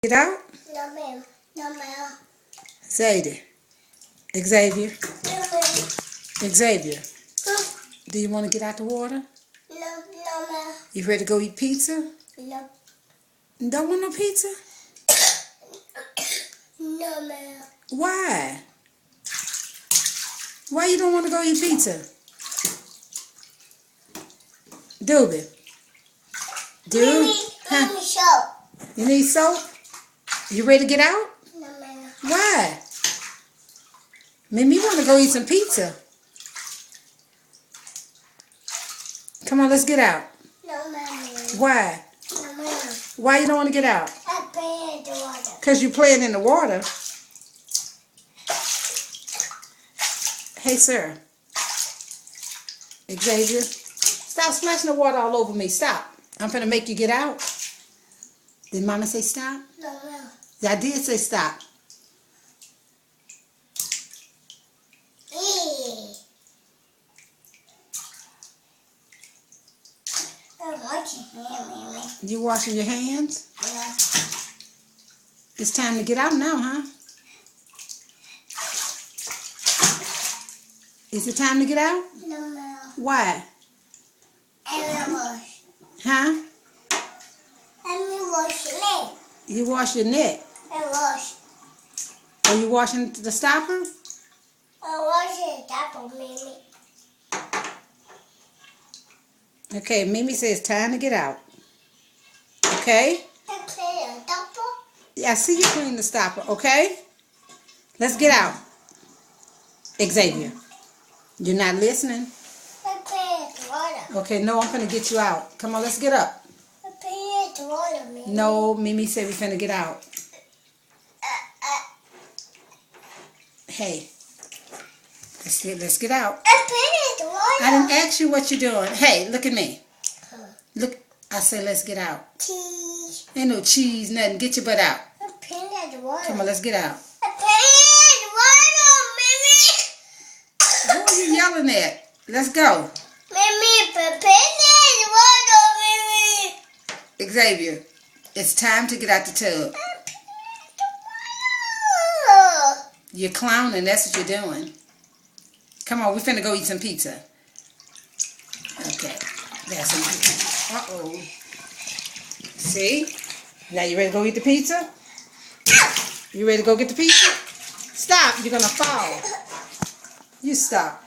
Get out? No, ma'am. No, ma'am. Zadie. Xavier. No, ma'am. Xavier. Do you want to get out the water? No, no, ma'am. You ready to go eat pizza? No. Don't want no pizza? No, ma'am. Why? Why you don't want to go eat pizza? Doobie. Dude? Let me show. You need soap? You ready to get out? No, ma'am. Why? Mimi want to go eat some pizza. Come on, let's get out. No, ma'am. Why? No, ma'am. Why you don't want to get out? I play in the water. Because you playing in the water. Hey, sir. Xavier, stop splashing the water all over me. Stop. I'm finna make you get out. Did Mama say stop? No, ma'am. I did say stop. I'm watching him, Mimi. You washing your hands? Yeah. It's time to get out now, huh? Is it time to get out? No, ma'am. Why? I will wash. Huh? I will wash your leg. You wash your neck. I wash. Are you washing the stopper? I wash it up, Mimi. Okay, Mimi says it's time to get out. Okay? I clean a double. Yeah, I see you clean the stopper, okay? Let's get out. Xavier, you're not listening? I clean the water. Okay, no, I'm finna get you out. Come on, let's get up. I clean the water, Mimi. No, Mimi said we finna get out. Hey, let's get out. I clean the water. I didn't ask you what you're doing. Hey, look at me. Look, I said let's get out. Cheese. Ain't no cheese, nothing. Get your butt out. I clean the water. Come on, let's get out. I clean the water, Mimi. Who are you yelling at? Let's go. Mimi, prepare the water, Mimi. Xavier, it's time to get out the tub. You're clowning, that's what you're doing. Come on, we're finna go eat some pizza. Okay, that's some. Uh-oh. See? Now you ready to go eat the pizza? You ready to go get the pizza? Stop, you're gonna fall. You stop.